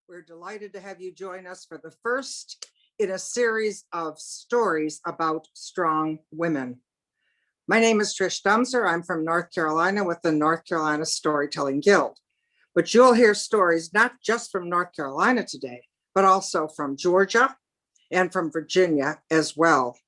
We're delighted to have you join us for the first in a series of stories about strong women. My name is Trish Dumser. I'm from North Carolina with the North Carolina Storytelling Guild. But you'll hear stories not just from North Carolina today, but also from Georgia and from Virginia as well.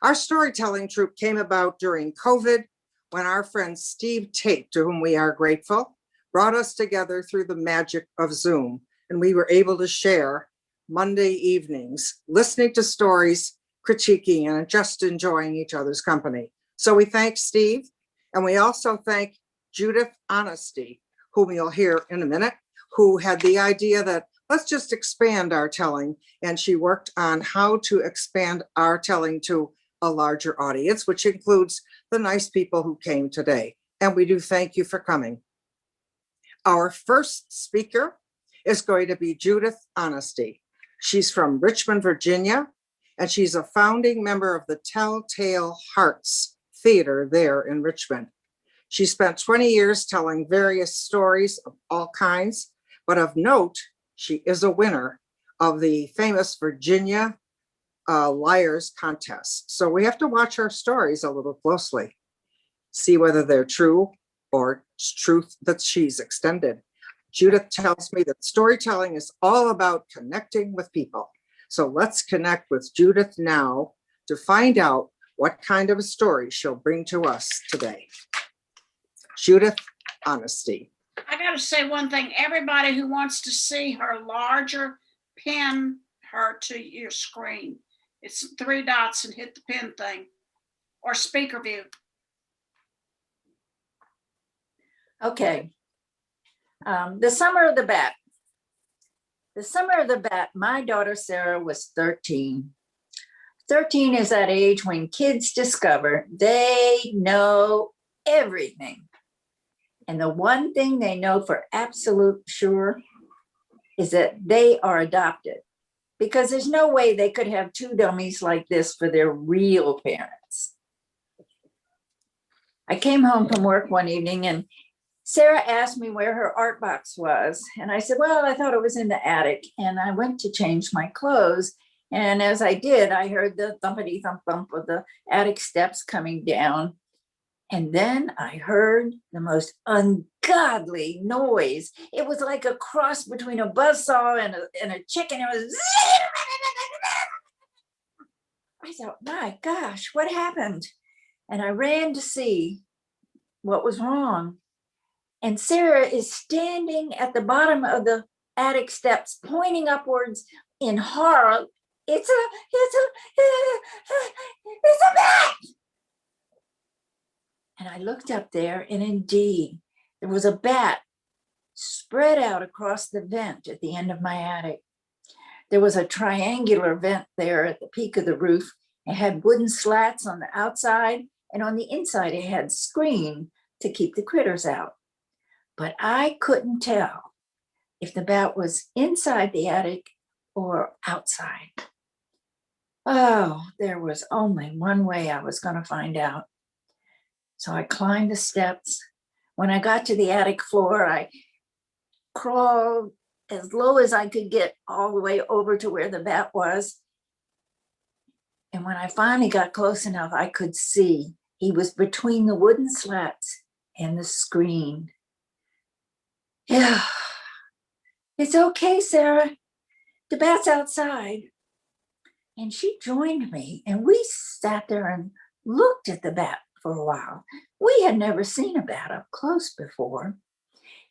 Our storytelling troupe came about during COVID when our friend Steve Tate, to whom we are grateful, brought us together through the magic of Zoom. And we were able to share Monday evenings, listening to stories, critiquing, and just enjoying each other's company. So we thank Steve, and we also thank Judith Honesty, whom you'll hear in a minute, who had the idea that let's just expand our telling. And she worked on how to expand our telling to a larger audience, which includes the nice people who came today. And we do thank you for coming. Our first speaker is going to be Judith Honesty. She's from Richmond, Virginia, and she's a founding member of the Telltale Hearts Theater there in Richmond. She spent 20 years telling various stories of all kinds, but of note, she is a winner of the famous Virginia Liars Contest. So we have to watch her stories a little closely, see whether they're true or truth that she's extended. Judith tells me that storytelling is all about connecting with people. So let's connect with Judith now to find out what kind of a story she'll bring to us today. Judith Honesty. I got to say one thing. Everybody who wants to see her larger, pin her to your screen. It's 3 dots and hit the pin thing or speaker view. Okay. The Summer of the Bat. The Summer of the Bat, my daughter Sarah was 13. 13 is that age when kids discover they know everything. And the one thing they know for absolute sure is that they are adopted, because there's no way they could have 2 dummies like this for their real parents. I came home from work one evening and Sarah asked me where her art box was. And I said, well, I thought it was in the attic. And I went to change my clothes. And as I did, I heard the thumpity thump thump of the attic steps coming down. And then I heard the most ungodly noise. It was like a cross between a buzzsaw and a chicken. It was. I thought, my gosh, what happened? And I ran to see what was wrong. And Sarah is standing at the bottom of the attic steps, pointing upwards in horror. It's a bat! And I looked up there, and indeed, there was a bat spread out across the vent at the end of my attic. There was a triangular vent there at the peak of the roof. It had wooden slats on the outside, and on the inside, it had screen to keep the critters out. But I couldn't tell if the bat was inside the attic or outside. Oh, there was only one way I was going to find out. So I climbed the steps. When I got to the attic floor, I crawled as low as I could get all the way over to where the bat was. And when I finally got close enough, I could see he was between the wooden slats and the screen. Yeah, it's okay, Sarah. The bat's outside. And she joined me, and we sat there and looked at the bat for a while. We had never seen a bat up close before.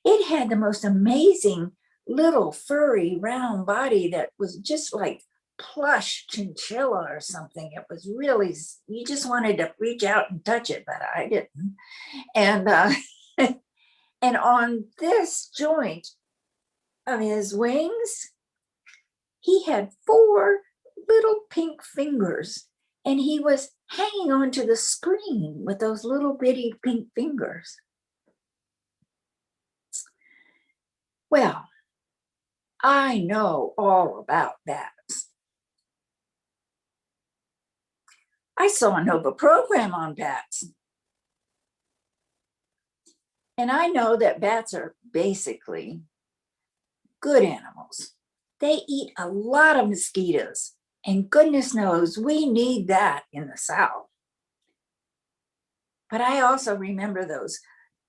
It had the most amazing little furry round body that was just like plush chinchilla or something. It was really, you just wanted to reach out and touch it, but I didn't. And and on this joint of his wings, he had 4 little pink fingers, and he was hanging onto the screen with those little bitty pink fingers. Well, I know all about bats. I saw a Nova program on bats. And I know that bats are basically good animals. animals. They eat a lot of mosquitoes, and goodness knows we need that in the South. But I also remember those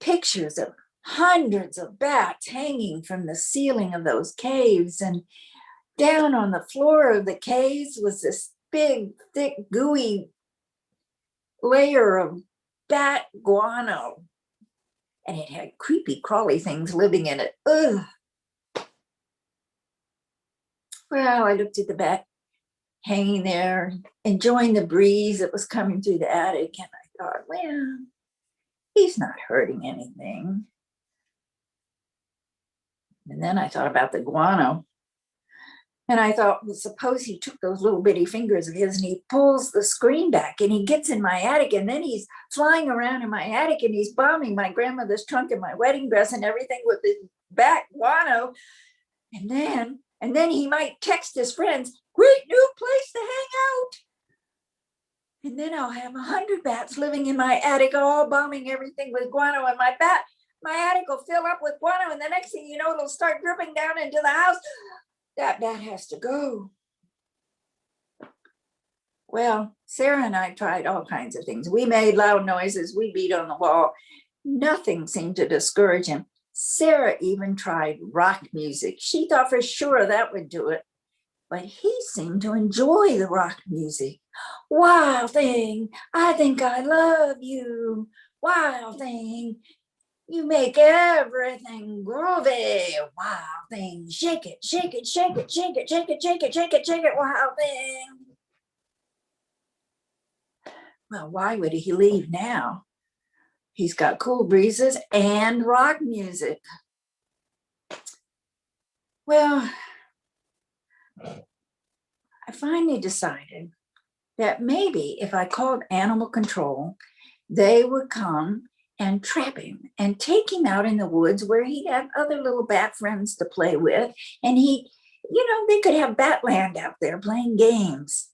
pictures of hundreds of bats hanging from the ceiling of those caves, and down on the floor of the caves was this big, thick, gooey layer of bat guano. And it had creepy, crawly things living in it. Ugh. Well, I looked at the bat hanging there, enjoying the breeze that was coming through the attic, and I thought, well, he's not hurting anything. And then I thought about the guano. And I thought, well, suppose he took those little bitty fingers of his and he pulls the screen back and he gets in my attic, and then he's flying around in my attic and he's bombing my grandmother's trunk and my wedding dress and everything with his bat guano. And then he might text his friends, great new place to hang out. And then I'll have 100 bats living in my attic, all bombing everything with guano, and my attic will fill up with guano, and the next thing you know, it'll start dripping down into the house. That bat has to go. Well, Sarah and I tried all kinds of things. We made loud noises. We beat on the wall. Nothing seemed to discourage him. Sarah even tried rock music. She thought for sure that would do it. But he seemed to enjoy the rock music. Wild thing, I think I love you. Wild thing, you make everything groovy. Wild thing, shake it, shake it, shake it, shake it, shake it, shake it, shake it, shake it, wild thing. Well, why would he leave now? He's got cool breezes and rock music. Well, I finally decided that maybe if I called animal control, they would come and trap him and take him out in the woods where he'd have other little bat friends to play with. And they could have Batland out there playing games.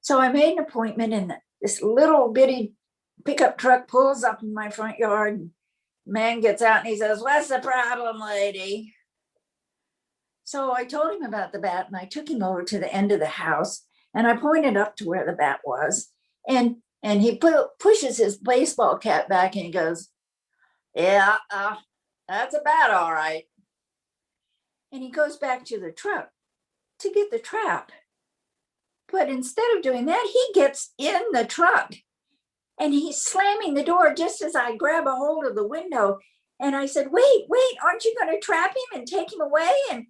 So I made an appointment, and this little bitty pickup truck pulls up in my front yard. Man gets out and he says, "What's the problem, lady?" So I told him about the bat, and I took him over to the end of the house, and I pointed up to where the bat was, and he pushes his baseball cap back and he goes, "Yeah, that's a bat, all right." And he goes back to the truck to get the trap. But instead of doing that, he gets in the truck and he's slamming the door just as I grab a hold of the window. And I said, wait, aren't you going to trap him and take him away? And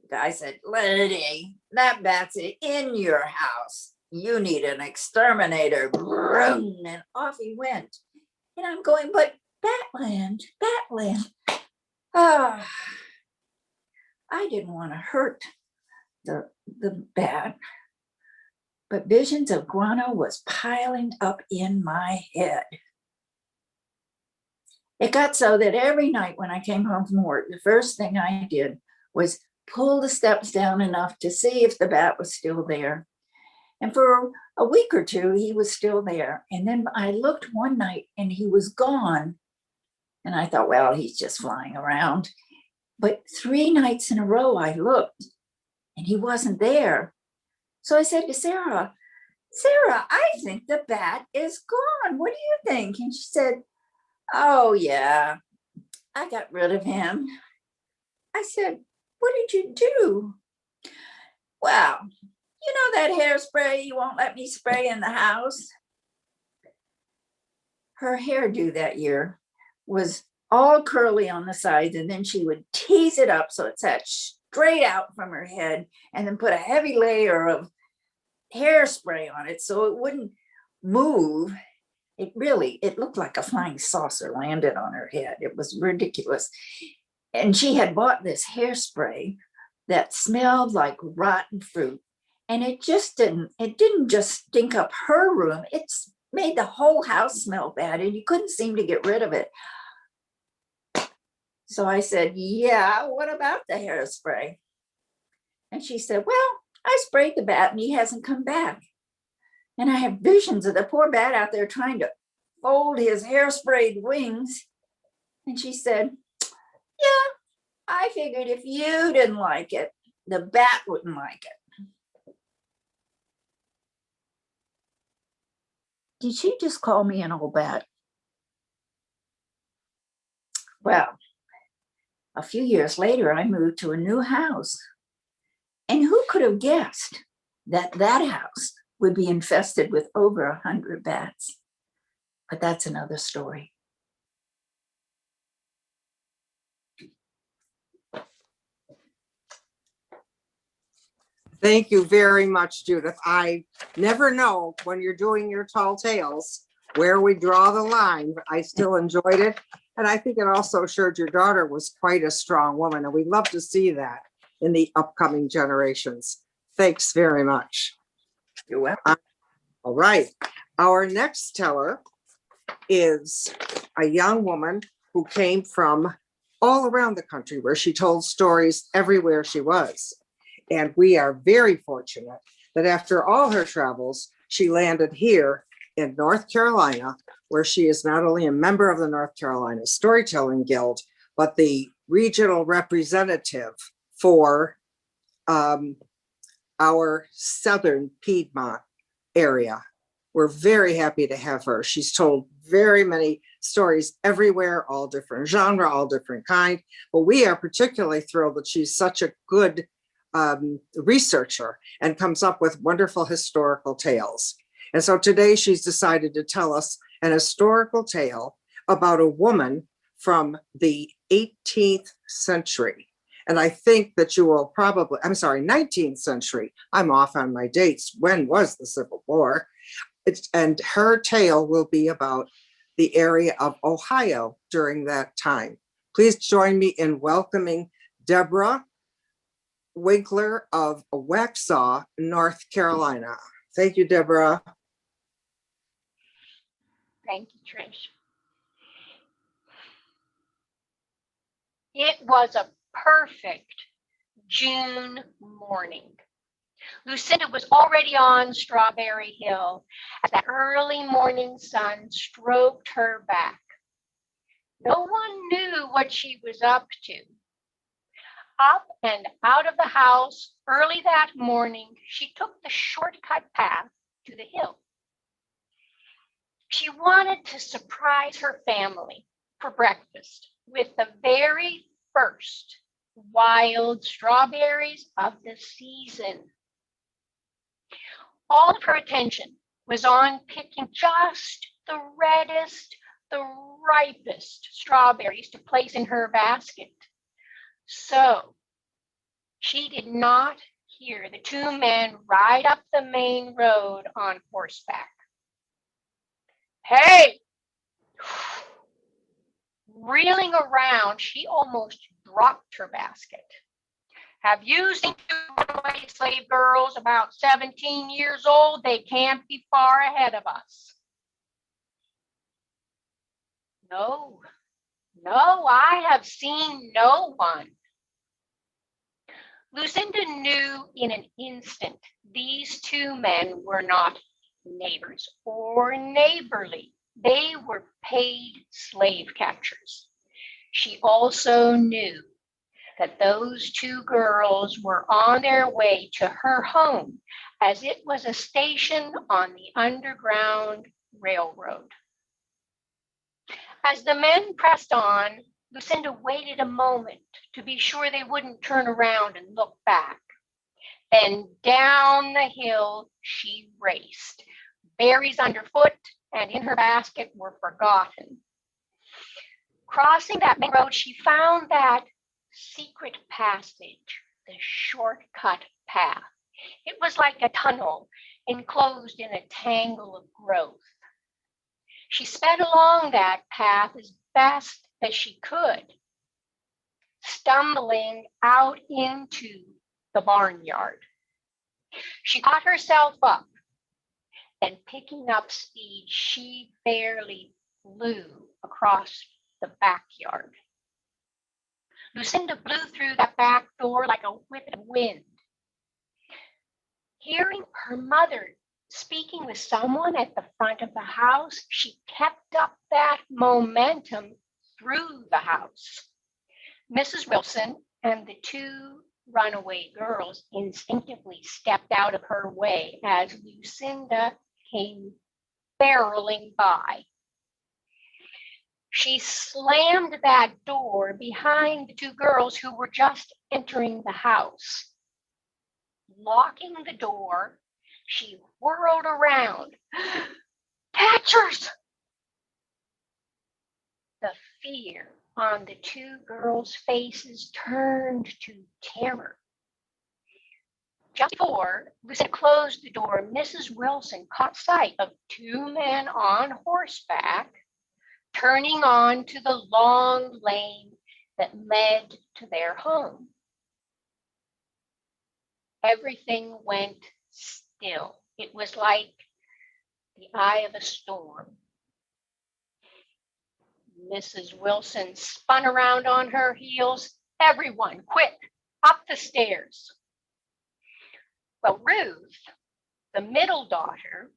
the guy said, "Lady, that bat's in your house. You need an exterminator." And off he went. And I'm going, but Batland. I didn't want to hurt the bat, but visions of guano was piling up in my head. It got so that every night when I came home from work, the first thing I did was pull the steps down enough to see if the bat was still there. And for a week or two, he was still there. And then I looked one night and he was gone. And I thought, well, he's just flying around. But 3 nights in a row, I looked and he wasn't there. So I said to Sarah, "I think the bat is gone. What do you think?" And she said, "Oh, yeah, I got rid of him." I said, "What did you do?" "Well, you know that hairspray you won't let me spray in the house?" Her hairdo that year was all curly on the sides, and then she would tease it up so it sat straight out from her head, and then put a heavy layer of hairspray on it so it wouldn't move. It looked like a flying saucer landed on her head. It was ridiculous. And she had bought this hairspray that smelled like rotten fruit. And it didn't just stink up her room. It made the whole house smell bad, and you couldn't seem to get rid of it. So I said, "Yeah, what about the hairspray?" And she said, "Well, I sprayed the bat and he hasn't come back. And I have visions of the poor bat out there trying to fold his hairsprayed wings." And she said, "Yeah, I figured if you didn't like it, the bat wouldn't like it. Did she just call me an old bat? Well, a few years later, I moved to a new house. And who could have guessed that that house would be infested with over 100 bats? But that's another story. Thank you very much, Judith. I never know when you're doing your tall tales where we draw the line, but I still enjoyed it. And I think it also showed your daughter was quite a strong woman, and we'd love to see that in the upcoming generations. Thanks very much. You're welcome. All right. Our next teller is a young woman who came from all around the country, where she told stories everywhere she was. And we are very fortunate that after all her travels, she landed here in North Carolina, where she is not only a member of the North Carolina Storytelling Guild, but the regional representative for our Southern Piedmont area. We're very happy to have her. She's told very many stories everywhere, all different genre, all different kind. But we are particularly thrilled that she's such a good researcher and comes up with wonderful historical tales. And so today she's decided to tell us an historical tale about a woman from the 18th century. And I think that you will probably, 19th century. I'm off on my dates. When was the Civil War? And her tale will be about the area of Ohio during that time. Please join me in welcoming Deborah Winkler of Waxhaw, North Carolina. Thank you, Deborah. Thank you, Trish. It was a perfect June morning. Lucinda was already on Strawberry Hill as the early morning sun stroked her back. No one knew what she was up to. Up and out of the house early that morning, she took the shortcut path to the hill. She wanted to surprise her family for breakfast with the very first wild strawberries of the season. All of her attention was on picking just the reddest, the ripest strawberries to place in her basket. So she did not hear the two men ride up the main road on horseback. Hey! Reeling around, she almost dropped her basket. Have you seen two runaway slave girls about 17 years old? They can't be far ahead of us. No, I have seen no one. Lucinda knew in an instant these two men were not neighbors or neighborly. They were paid slave catchers. She also knew that those two girls were on their way to her home, as it was a station on the Underground Railroad. As the men pressed on, Lucinda waited a moment to be sure they wouldn't turn around and look back. Then down the hill she raced. Berries underfoot and in her basket were forgotten. Crossing that main road, she found that secret passage, the shortcut path. It was like a tunnel enclosed in a tangle of growth. She sped along that path as best as she could, stumbling out into the barnyard. She caught herself up, and picking up speed, she barely flew across the backyard. Lucinda blew through that back door like a whip of wind. Hearing her mother speaking with someone at the front of the house, she kept up that momentum through the house. Mrs. Wilson and the two runaway girls instinctively stepped out of her way as Lucinda came barreling by. She slammed that door behind the two girls who were just entering the house. Locking the door, she whirled around. Catchers! The fear on the two girls' faces turned to terror. Just before Lucinda closed the door, Mrs. Wilson caught sight of two men on horseback turning on to the long lane that led to their home. Everything went still. It was like the eye of a storm. Mrs. Wilson spun around on her heels. Everyone, quick, up the stairs. Well, Ruth, the middle daughter,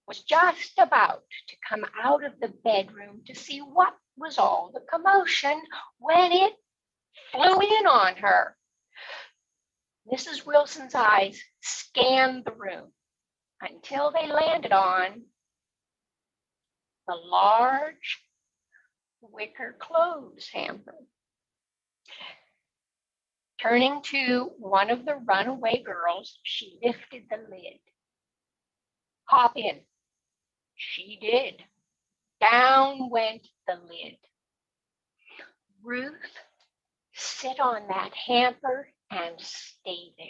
was just about to come out of the bedroom to see what was all the commotion when it flew in on her. Mrs. Wilson's eyes scanned the room until they landed on the large wicker clothes hamper. Turning to one of the runaway girls, she lifted the lid. Hop in. She did. Down went the lid. Ruth, sit on that hamper and stay there.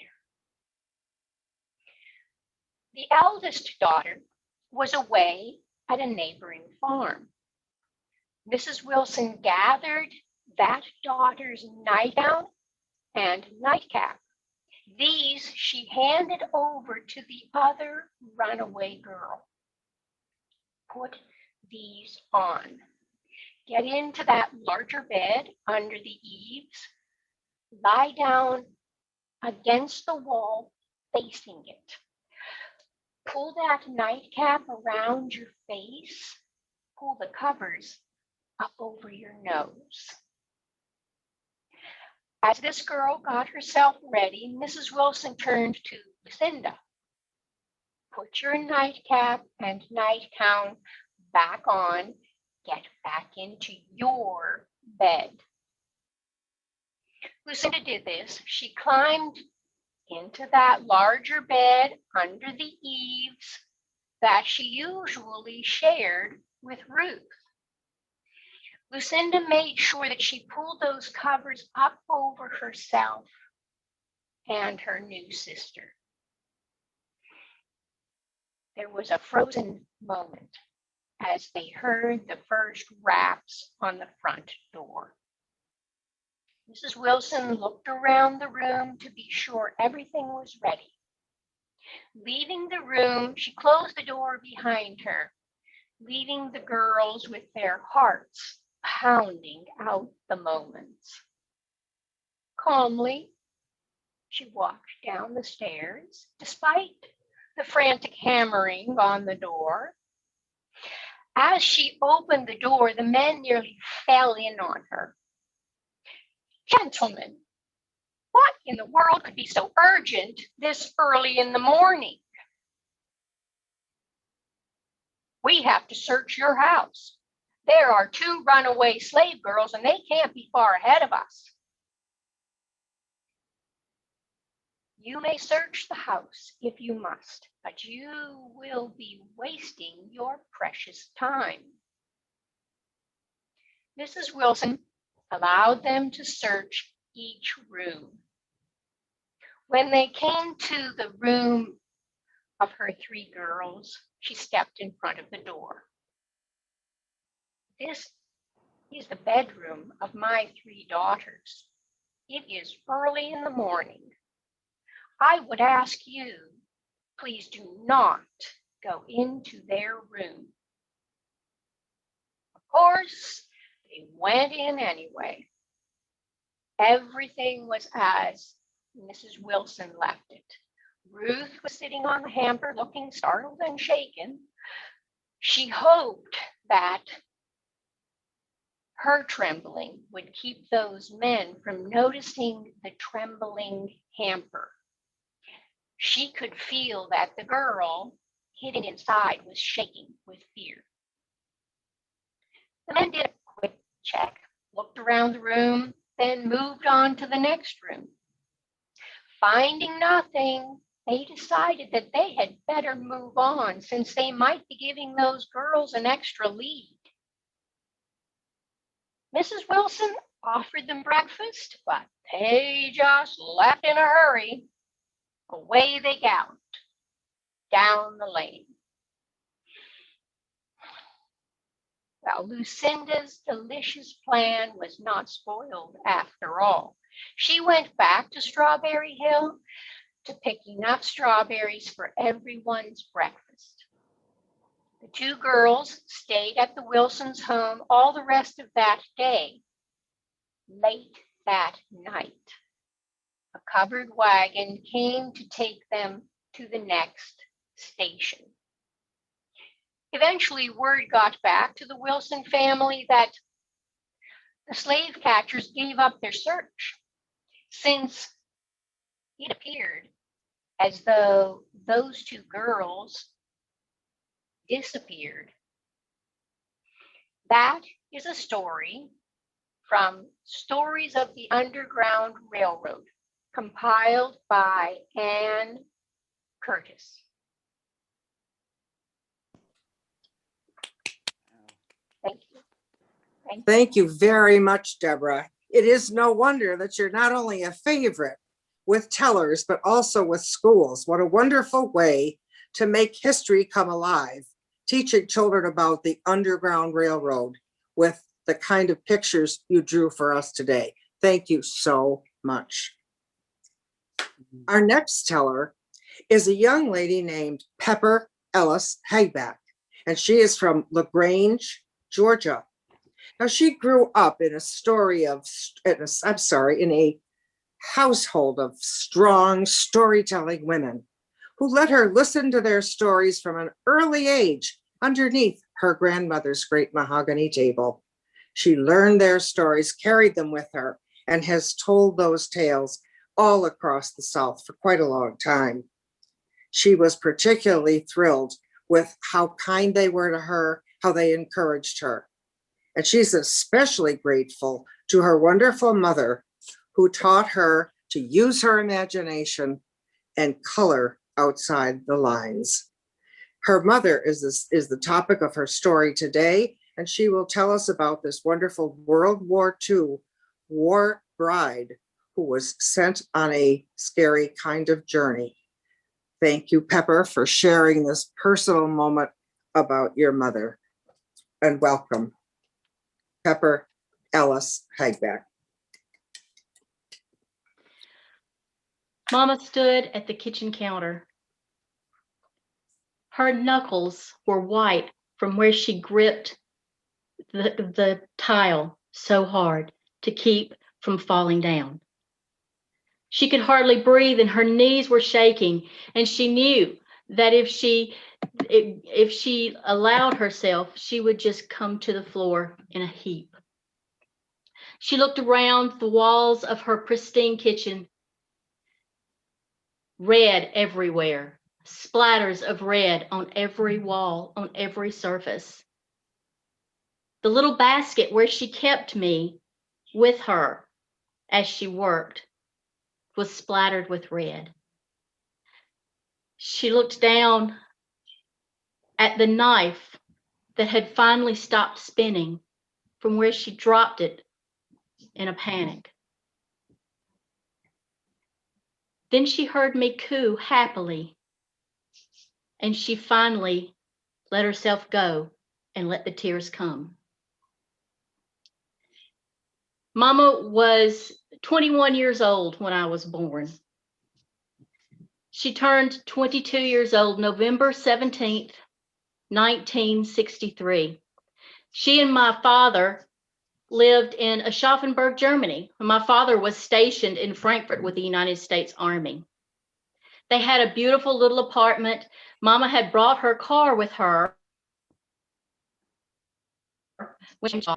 The eldest daughter was away at a neighboring farm. Mrs. Wilson gathered that daughter's nightgown and nightcap. These she handed over to the other runaway girl. Put these on. Get into that larger bed under the eaves. Lie down against the wall facing it. Pull that nightcap around your face. Pull the covers up over your nose. As this girl got herself ready, Mrs. Wilson turned to Lucinda. Put your nightcap and nightgown back on. Get back into your bed. Lucinda did this. She climbed into that larger bed under the eaves that she usually shared with Ruth. Lucinda made sure that she pulled those covers up over herself and her new sister. There was a frozen moment as they heard the first raps on the front door. Mrs. Wilson looked around the room to be sure everything was ready. Leaving the room, she closed the door behind her, leaving the girls with their hearts pounding out the moments. Calmly, she walked down the stairs, despite the frantic hammering on the door. As she opened the door, the men nearly fell in on her. Gentlemen, what in the world could be so urgent this early in the morning? We have to search your house. There are two runaway slave girls and they can't be far ahead of us. You may search the house if you must, but you will be wasting your precious time. Mrs. Wilson allowed them to search each room. When they came to the room of her three girls, she stepped in front of the door. This is the bedroom of my three daughters. It is early in the morning. I would ask you, please do not go into their room. Of course, they went in anyway. Everything was as Mrs. Wilson left it. Ruth was sitting on the hamper looking startled and shaken. She hoped that Her trembling would keep those men from noticing the trembling hamper. She could feel that the girl hidden inside was shaking with fear. The men did a quick check, looked around the room, then moved on to the next room. Finding nothing, they decided that they had better move on since they might be giving those girls an extra lead. Mrs. Wilson offered them breakfast, but they just left in a hurry. Away they galloped down the lane. Well, Lucinda's delicious plan was not spoiled after all. She went back to Strawberry Hill to picking up strawberries for everyone's breakfast. The two girls stayed at the Wilsons' home all the rest of that day. Late that night, a covered wagon came to take them to the next station. Eventually, word got back to the Wilson family that the slave catchers gave up their search, since it appeared as though those two girls disappeared. That is a story from Stories of the Underground Railroad, compiled by Anne Curtis. Thank you. Thank you very much, Deborah. It is no wonder that you're not only a favorite with tellers, but also with schools. What a wonderful way to make history come alive, teaching children about the Underground Railroad with the kind of pictures you drew for us today. Thank you so much. Our next teller is a young lady named Pepper Ellis Hagback, and she is from LaGrange, Georgia. Now, she grew up in a household of strong storytelling women who let her listen to their stories from an early age underneath her grandmother's great mahogany table. She learned their stories, carried them with her, and has told those tales all across the South for quite a long time. She was particularly thrilled with how kind they were to her, how they encouraged her. And she's especially grateful to her wonderful mother, who taught her to use her imagination and color outside the lines. Her mother is the topic of her story today, and she will tell us about this wonderful World War II war bride who was sent on a scary kind of journey. Thank you, Pepper, for sharing this personal moment about your mother, and welcome. Pepper Ellis Hagback. Mama stood at the kitchen counter. Her knuckles were white from where she gripped the tile so hard to keep from falling down. She could hardly breathe and her knees were shaking, and she knew that if she allowed herself, she would just come to the floor in a heap. She looked around the walls of her pristine kitchen. Red everywhere, splatters of red on every wall, on every surface. The little basket where she kept me with her as she worked was splattered with red. She looked down at the knife that had finally stopped spinning from where she dropped it in a panic. Then she heard me coo happily, and she finally let herself go and let the tears come. Mama was 21 years old when I was born. She turned 22 years old November 17th, 1963. She and my father lived in Aschaffenburg, Germany. My father was stationed in Frankfurt with the United States Army. They had a beautiful little apartment. Mama had brought her car with her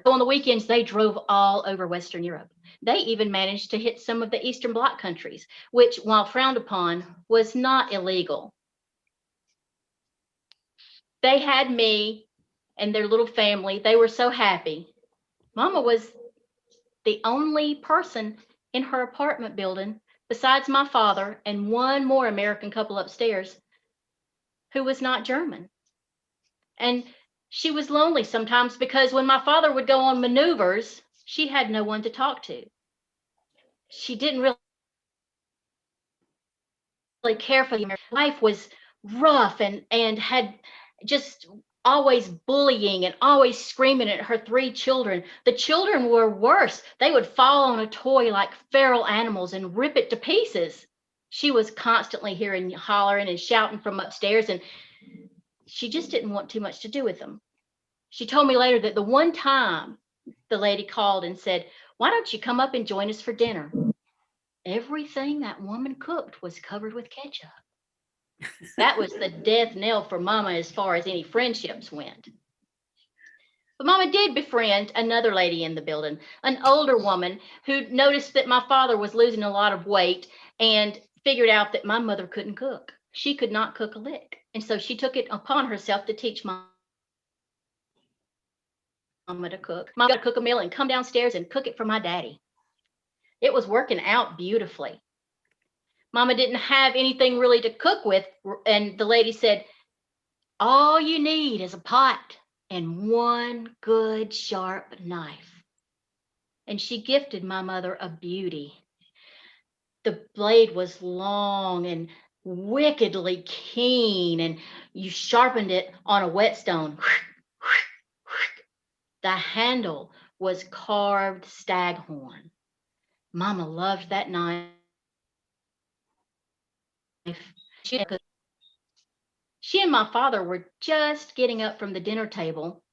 On the weekends, they drove all over Western Europe. They even managed to hit some of the Eastern Bloc countries, which, while frowned upon, was not illegal. They had me and their little family. They were so happy. Mama was the only person in her apartment building, besides my father and one more American couple upstairs, who was not German. And she was lonely sometimes because when my father would go on maneuvers, she had no one to talk to. She didn't really care for them. Life was rough and had just always bullying and always screaming at her 3 children. The children were worse. They would fall on a toy like feral animals and rip it to pieces. She was constantly hearing hollering and shouting from upstairs, and she just didn't want too much to do with them. She told me later that the one time the lady called and said, "Why don't you come up and join us for dinner?" Everything that woman cooked was covered with ketchup. That was the death knell for Mama as far as any friendships went. But Mama did befriend another lady in the building, an older woman who noticed that my father was losing a lot of weight and figured out that my mother couldn't cook. She could not cook a lick. And so she took it upon herself to teach Mama to cook. Mama to cook a meal and come downstairs and cook it for my daddy. It was working out beautifully. Mama didn't have anything really to cook with, and the lady said, "All you need is a pot and one good sharp knife." And she gifted my mother a beauty. The blade was long and wickedly keen, and you sharpened it on a whetstone. The handle was carved staghorn. Mama loved that knife. She and my father were just getting up from the dinner table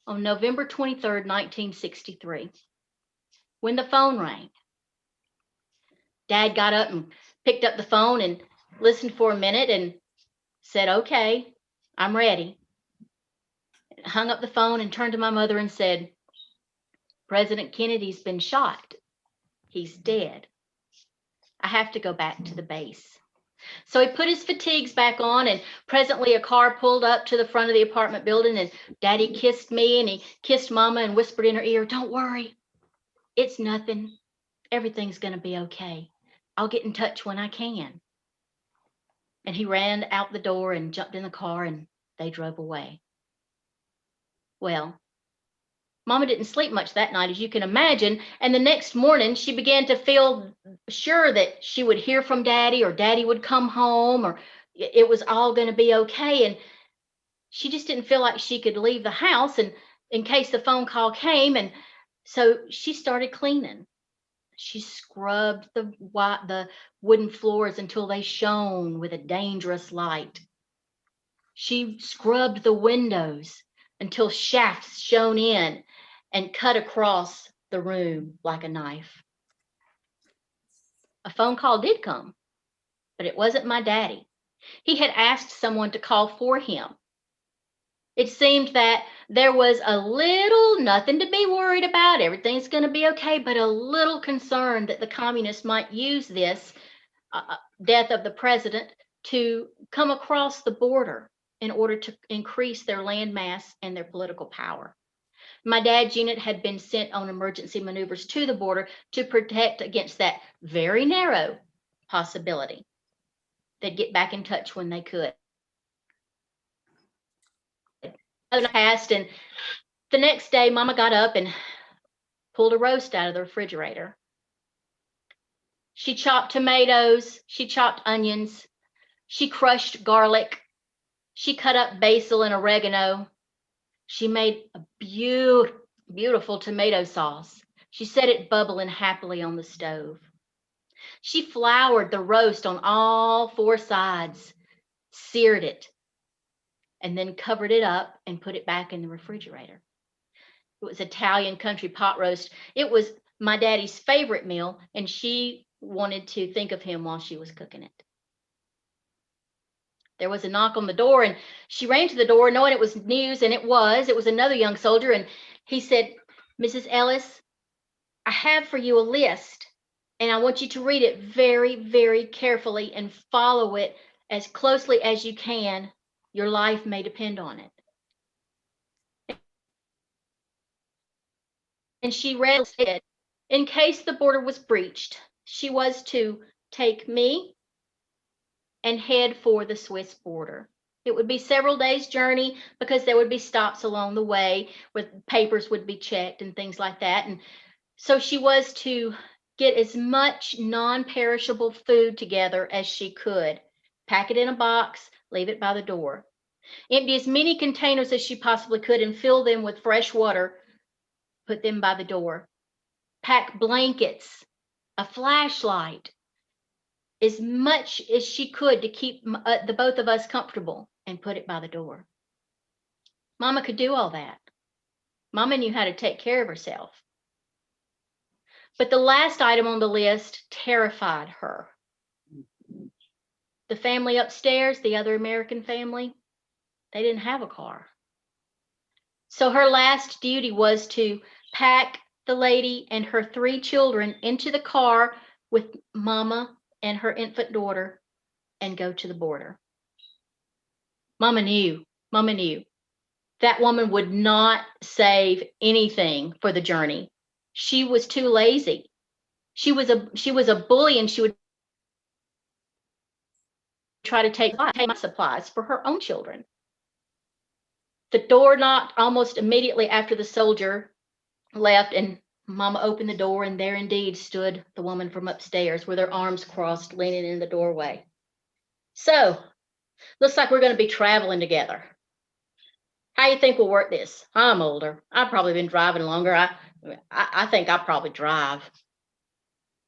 on November 23rd, 1963, when the phone rang. Dad got up and picked up the phone and listened for a minute and said, "Okay, I'm ready." Hung up the phone and turned to my mother and said, "President Kennedy's been shot. He's dead. I have to go back to the base." So he put his fatigues back on, and presently a car pulled up to the front of the apartment building, and Daddy kissed me and he kissed Mama and whispered in her ear, "Don't worry. It's nothing. Everything's going to be okay. I'll get in touch when I can." And he ran out the door and jumped in the car, and they drove away. Well, Mama didn't sleep much that night, as you can imagine, and the next morning she began to feel sure that she would hear from Daddy, or Daddy would come home, or it was all going to be okay. And she just didn't feel like she could leave the house and in case the phone call came. And so she started cleaning. She scrubbed the wooden floors until they shone with a dangerous light. She scrubbed the windows until shafts shone in and cut across the room like a knife. A phone call did come, but it wasn't my daddy. He had asked someone to call for him. It seemed that there was a little, nothing to be worried about, everything's going to be okay, but a little concern that the communists might use this death of the president to come across the border in order to increase their land mass and their political power. My dad's unit had been sent on emergency maneuvers to the border to protect against that very narrow possibility. They'd get back in touch when they could. Passed, and the next day, Mama got up and pulled a roast out of the refrigerator. She chopped tomatoes, she chopped onions, she crushed garlic, she cut up basil and oregano. She made a beautiful tomato sauce. She set it bubbling happily on the stove. She floured the roast on all 4 sides, seared it, and then covered it up and put it back in the refrigerator. It was Italian country pot roast. It was my daddy's favorite meal, and she wanted to think of him while she was cooking it. there was a knock on the door, and she ran to the door knowing it was news, and it was another young soldier. And he said, "Mrs. Ellis, I have for you a list, and I want you to read it very, very carefully and follow it as closely as you can. Your life may depend on it." And she read it. In case the border was breached, she was to take me and head for the Swiss border. It would be several days' journey because there would be stops along the way where papers would be checked and things like that. And so she was to get as much non-perishable food together as she could, pack it in a box, leave it by the door, empty as many containers as she possibly could and fill them with fresh water, put them by the door, pack blankets, a flashlight, as much as she could to keep the both of us comfortable, and put it by the door. Mama could do all that. Mama knew how to take care of herself. But the last item on the list terrified her. The family upstairs, the other American family, they didn't have a car. So her last duty was to pack the lady and her 3 children into the car with Mama and her infant daughter and go to the border. Mama knew that woman would not save anything for the journey. She was too lazy. She was a bully, and she would try to take my supplies for her own children. The door knocked almost immediately after the soldier left, and Mama opened the door, and there indeed stood the woman from upstairs with her arms crossed, leaning in the doorway. "So, looks like we're going to be traveling together. How you think we'll work this? I'm older. I've probably been driving longer. I think I'll probably drive.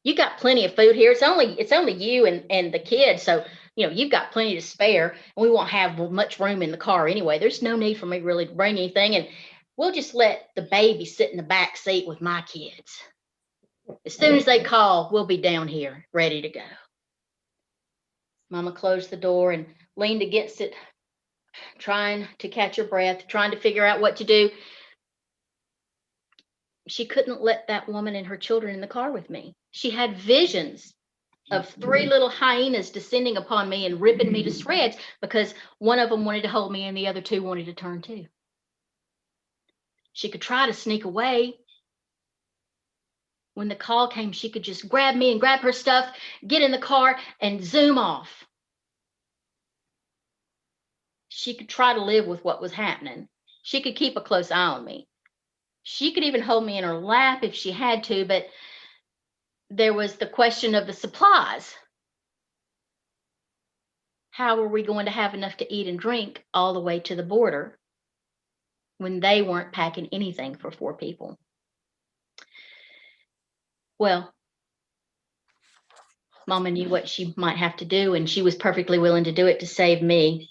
You got plenty of food here. It's only you and the kids, so you've got plenty to spare, and we won't have much room in the car anyway. There's no need for me really to bring anything, and we'll just let the baby sit in the back seat with my kids. As soon as they call, we'll be down here ready to go." Mama closed the door and leaned against it, trying to catch her breath, trying to figure out what to do. She couldn't let that woman and her children in the car with me. She had visions of 3 little hyenas descending upon me and ripping me to shreds because one of them wanted to hold me and the other 2 wanted to turn too. She could try to sneak away. When the call came, she could just grab me and grab her stuff, get in the car, and zoom off. She could try to live with what was happening. She could keep a close eye on me. She could even hold me in her lap if she had to, but there was the question of the supplies. How were we going to have enough to eat and drink all the way to the border when they weren't packing anything for 4 people? Well, Mama knew what she might have to do, and she was perfectly willing to do it to save me.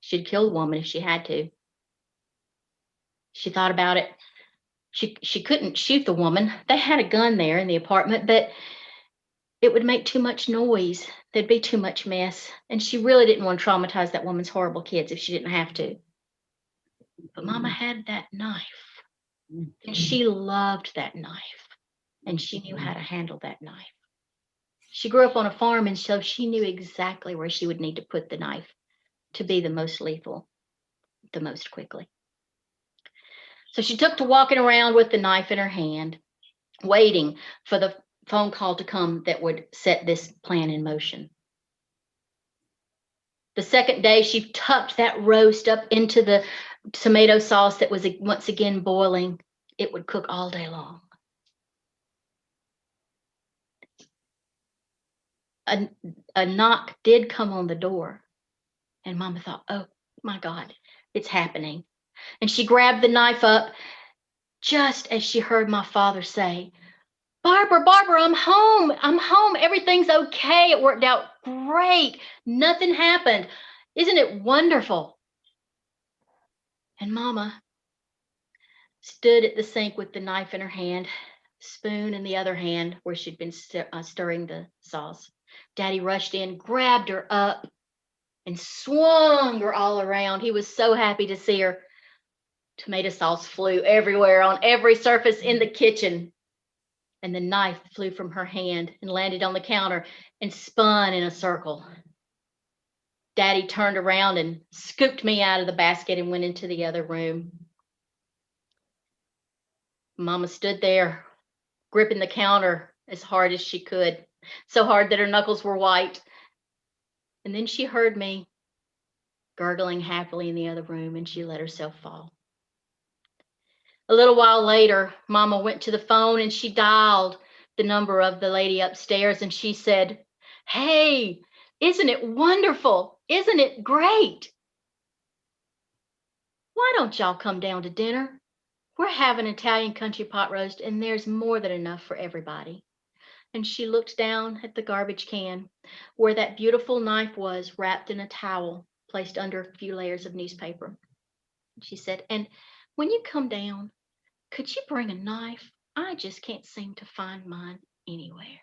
She'd kill the woman if she had to. She thought about it. She couldn't shoot the woman. They had a gun there in the apartment, but it would make too much noise. There'd be too much mess. And she really didn't want to traumatize that woman's horrible kids if she didn't have to. But Mama had that knife, and she loved that knife, and she knew how to handle that knife. She grew up on a farm, and so she knew exactly where she would need to put the knife to be the most lethal, the most quickly. So she took to walking around with the knife in her hand, waiting for the phone call to come that would set this plan in motion. The second day, she tucked that roast up into the tomato sauce that was once again boiling. It would cook all day long. A knock did come on the door, and Mama thought, "Oh my God, it's happening." And she grabbed the knife up just as she heard my father say, Barbara, I'm home. Everything's okay. It worked out great. Nothing happened. Isn't it wonderful?" And Mama stood at the sink with the knife in her hand, spoon in the other hand where she'd been stirring the sauce. Daddy rushed in, grabbed her up, and swung her all around. He was so happy to see her. Tomato sauce flew everywhere on every surface in the kitchen. And the knife flew from her hand and landed on the counter and spun in a circle. Daddy turned around and scooped me out of the basket and went into the other room. Mama stood there, gripping the counter as hard as she could, so hard that her knuckles were white. And then she heard me gurgling happily in the other room, and she let herself fall. A little while later, Mama went to the phone and she dialed the number of the lady upstairs, and she said, "Hey, isn't it wonderful? Isn't it great? Why don't y'all come down to dinner? We're having Italian country pot roast, and there's more than enough for everybody." And she looked down at the garbage can where that beautiful knife was, wrapped in a towel placed under a few layers of newspaper. She said, "And when you come down, could you bring a knife? I just can't seem to find mine anywhere."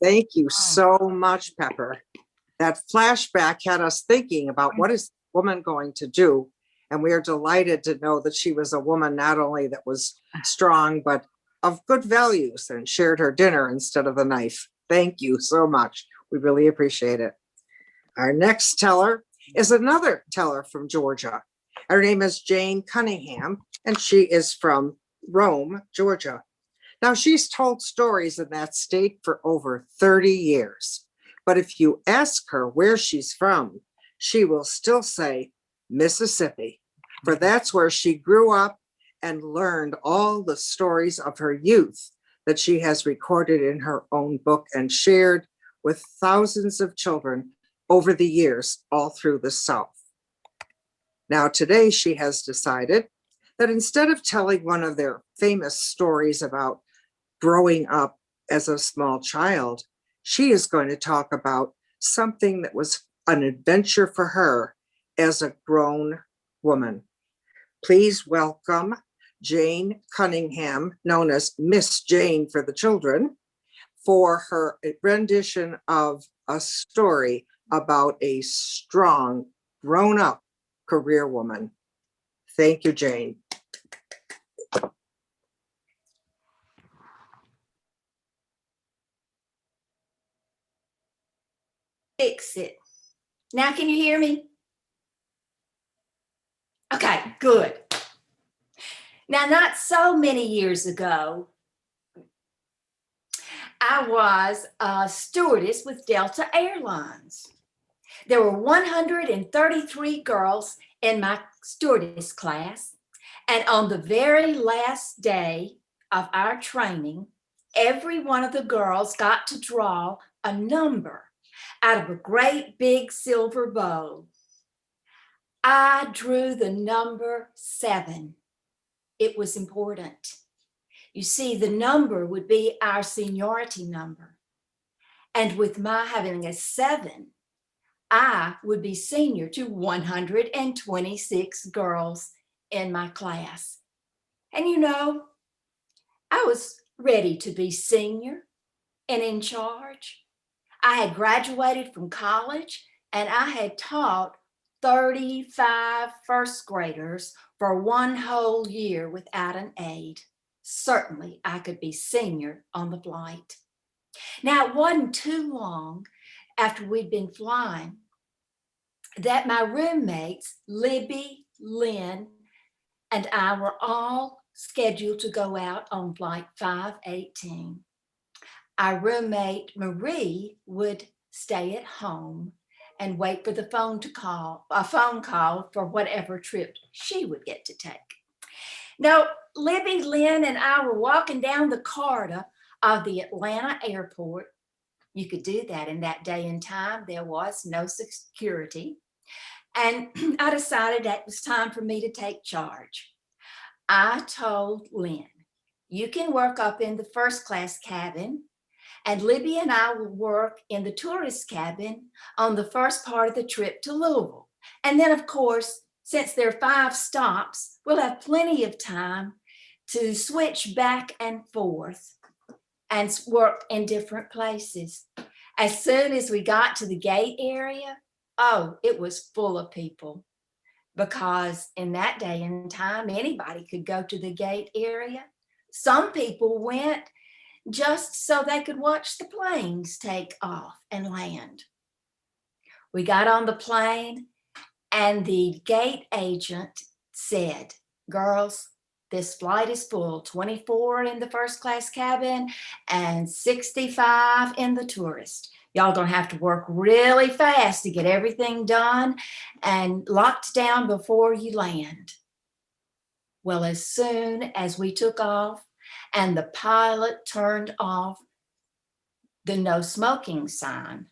Thank you so much, Pepper. That flashback had us thinking about what is the woman going to do? And we are delighted to know that she was a woman not only that was strong, but of good values and shared her dinner instead of the knife. Thank you so much. We really appreciate it. Our next teller is another teller from Georgia. Her name is Jane Cunningham, and she is from Rome, Georgia. Now, she's told stories in that state for over 30 years. But if you ask her where she's from, she will still say Mississippi, for that's where she grew up and learned all the stories of her youth that she has recorded in her own book and shared with thousands of children over the years all through the South. Now, today she has decided that instead of telling one of their famous stories about growing up as a small child, she is going to talk about something that was an adventure for her as a grown woman. Please welcome Jane Cunningham, known as Miss Jane for the children, for her rendition of a story about a strong, grown-up career woman. Thank you, Jane. Fix it. Now, can you hear me? Okay, good. Now, not so many years ago, I was a stewardess with Delta Airlines. There were 133 girls in my stewardess class, and on the very last day of our training, every one of the girls got to draw a number out of a great big silver bowl. I drew the number 7. It was important. You see, the number would be our seniority number. And with my having a 7, I would be senior to 126 girls in my class. And you know, I was ready to be senior and in charge. I had graduated from college and I had taught 35 first graders for one whole year without an aide. Certainly I could be senior on the flight. Now, it wasn't too long after we'd been flying that my roommates, Libby, Lynn, and I were all scheduled to go out on flight 518. Our roommate, Marie, would stay at home and wait for a phone call for whatever trip she would get to take. Now, Libby, Lynn, and I were walking down the corridor of the Atlanta airport. You could do that in that day and time. There was no security. And I decided that it was time for me to take charge. I told Lynn, you can work up in the first class cabin, and Libby and I will work in the tourist cabin on the first part of the trip to Louisville. And then, of course, since there are 5 stops, we'll have plenty of time to switch back and forth. and work in different places. As soon as we got to the gate area, oh, it was full of people, because in that day and time, anybody could go to the gate area. Some people went just so they could watch the planes take off and land. We got on the plane, and the gate agent said, girls, this flight is full, 24 in the first class cabin and 65 in the tourist. Y'all gonna have to work really fast to get everything done and locked down before you land. Well, as soon as we took off and the pilot turned off the no smoking sign,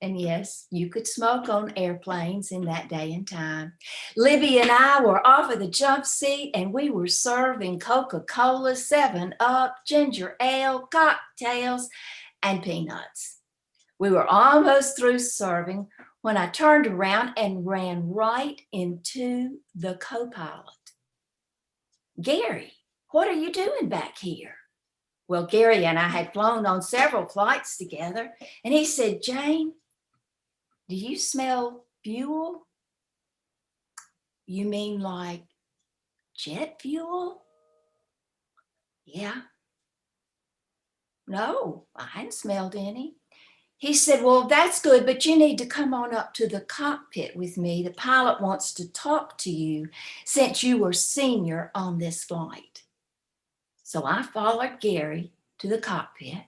and yes, you could smoke on airplanes in that day and time, Libby and I were off of the jump seat, and we were serving Coca-Cola, 7-Up, ginger ale, cocktails, and peanuts. We were almost through serving when I turned around and ran right into the co-pilot. Gary, what are you doing back here? Well, Gary and I had flown on several flights together, and he said, Jane, do you smell fuel? You mean like jet fuel? Yeah. No, I hadn't smelled any. He said, well, that's good, but you need to come on up to the cockpit with me. The pilot wants to talk to you since you were senior on this flight. So I followed Gary to the cockpit.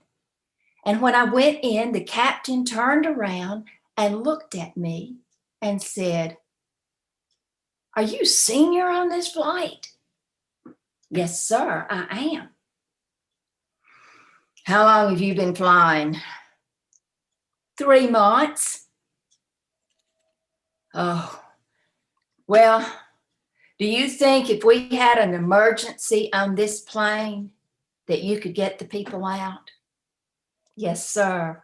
And when I went in, the captain turned around and looked at me and said, are you senior on this flight? Yes, sir, I am. How long have you been flying? 3 months. Oh, well, do you think if we had an emergency on this plane that you could get the people out? Yes, sir,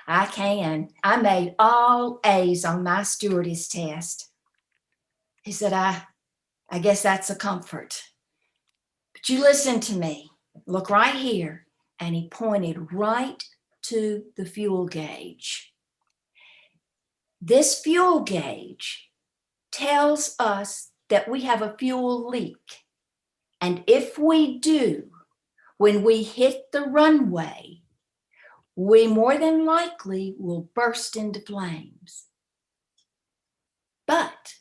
I can. I made all A's on my stewardess test. He said, I guess that's a comfort. But you listen to me. Look right here. And he pointed right to the fuel gauge. This fuel gauge tells us that we have a fuel leak. And if we do, when we hit the runway, we more than likely will burst into flames. But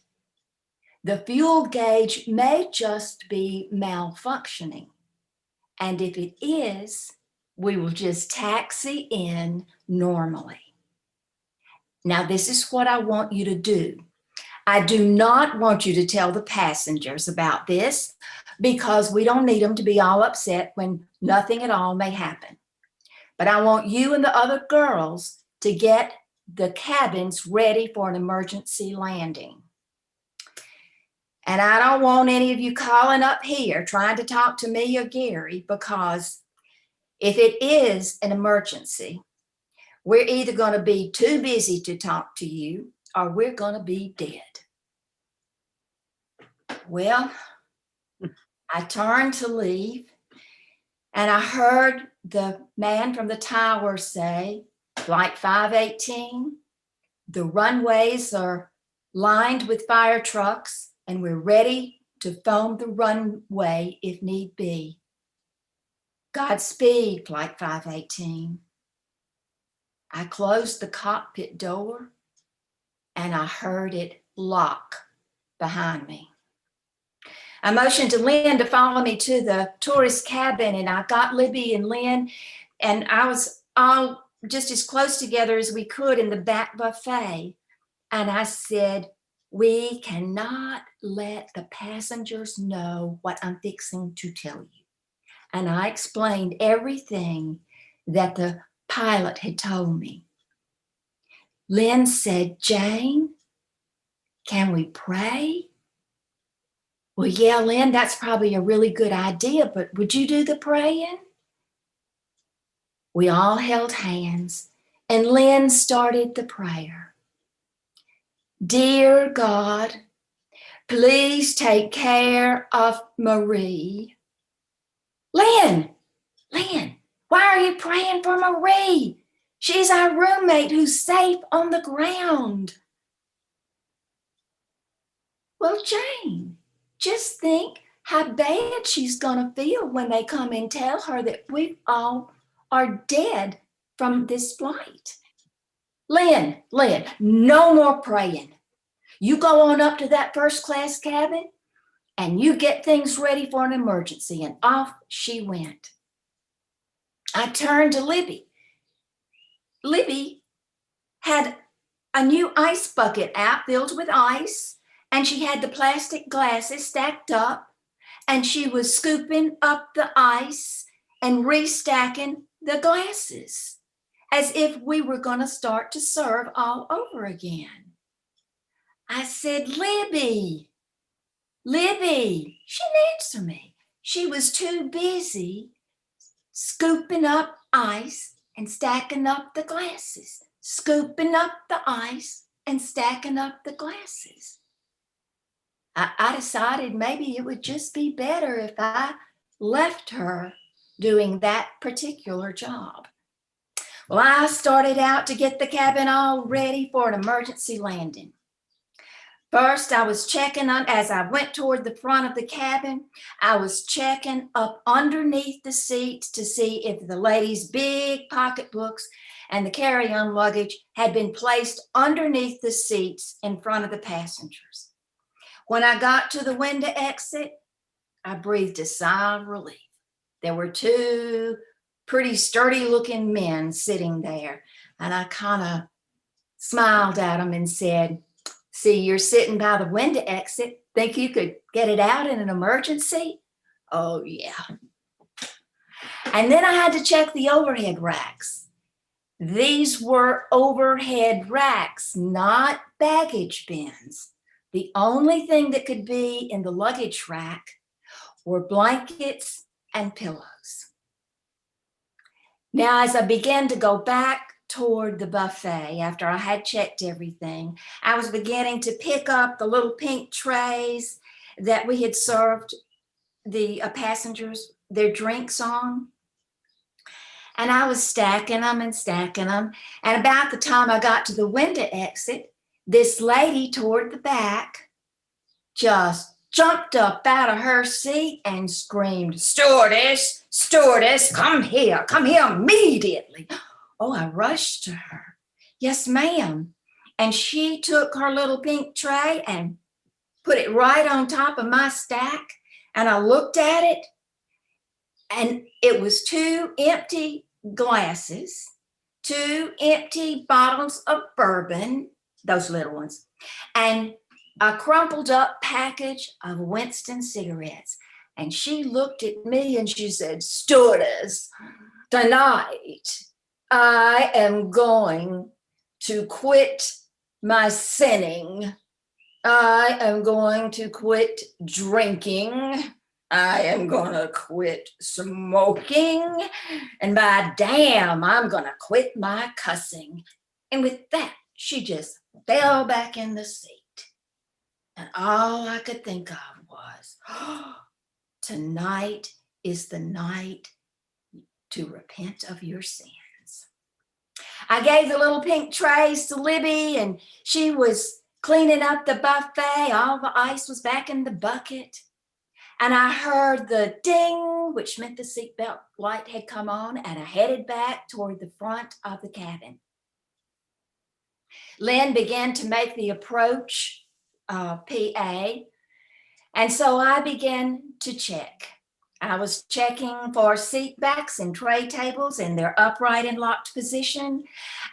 the fuel gauge may just be malfunctioning. And if it is, we will just taxi in normally. Now, this is what I want you to do. I do not want you to tell the passengers about this, because we don't need them to be all upset when nothing at all may happen. But I want you and the other girls to get the cabins ready for an emergency landing. And I don't want any of you calling up here trying to talk to me or Gary, because if it is an emergency, we're either going to be too busy to talk to you or we're going to be dead. Well, I turned to leave, and I heard the man from the tower say, Flight 518, the runways are lined with fire trucks, and we're ready to foam the runway if need be. Godspeed, Flight 518. I closed the cockpit door, and I heard it lock behind me. I motioned to Lynn to follow me to the tourist cabin, and I got Libby and Lynn, and I was all just as close together as we could in the back buffet. And I said, we cannot let the passengers know what I'm fixing to tell you. And I explained everything that the pilot had told me. Lynn said, Jane, can we pray? Well, yeah, Lynn, that's probably a really good idea, but would you do the praying? We all held hands, and Lynn started the prayer. Dear God, please take care of Marie. Lynn, why are Everybody praying for Marie. She's our roommate who's safe on the ground. Well, Jane, just think how bad she's going to feel when they come and tell her that we all are dead from this flight. Lynn, no more praying. You go on up to that first class cabin and you get things ready for an emergency. And off she went. I turned to Libby. Libby had a new ice bucket out filled with ice, and she had the plastic glasses stacked up, and she was scooping up the ice and restacking the glasses as if we were going to start to serve all over again. I said, Libby. She didn't answer me. She was too busy scooping up ice and stacking up the glasses, scooping up the ice and stacking up the glasses. I decided maybe it would just be better if I left her doing that particular job. Well, I started out to get the cabin all ready for an emergency landing. First, I was checking on, as I went toward the front of the cabin, I was checking up underneath the seats to see if the ladies' big pocketbooks and the carry-on luggage had been placed underneath the seats in front of the passengers. When I got to the window exit, I breathed a sigh of relief. There were two pretty sturdy-looking men sitting there, and I kind of smiled at them and said, see, you're sitting by the window exit. Think you could get it out in an emergency? Oh, yeah. And then I had to check the overhead racks. These were overhead racks, not baggage bins. The only thing that could be in the luggage rack were blankets and pillows. Now, as I began to go back toward the buffet after I had checked everything, I was beginning to pick up the little pink trays that we had served the passengers their drinks on. And I was stacking them. And about the time I got to the window exit, this lady toward the back just jumped up out of her seat and screamed, stewardess, come here immediately. Oh, I rushed to her. Yes, ma'am. And she took her little pink tray and put it right on top of my stack. And I looked at it, and it was 2 empty glasses, 2 empty bottles of bourbon, those little ones, and a crumpled up package of Winston cigarettes. And she looked at me and she said, stewardess, tonight I am going to quit my sinning. I am going to quit drinking. I am going to quit smoking. And by damn, I'm going to quit my cussing. And with that, she just fell back in the seat. And all I could think of was, tonight is the night to repent of your sins. I gave the little pink trays to Libby, and she was cleaning up the buffet. All the ice was back in the bucket. And I heard the ding, which meant the seatbelt light had come on, and I headed back toward the front of the cabin. Lynn began to make the approach PA, and so I began to check. I was checking for seat backs and tray tables in their upright and locked position.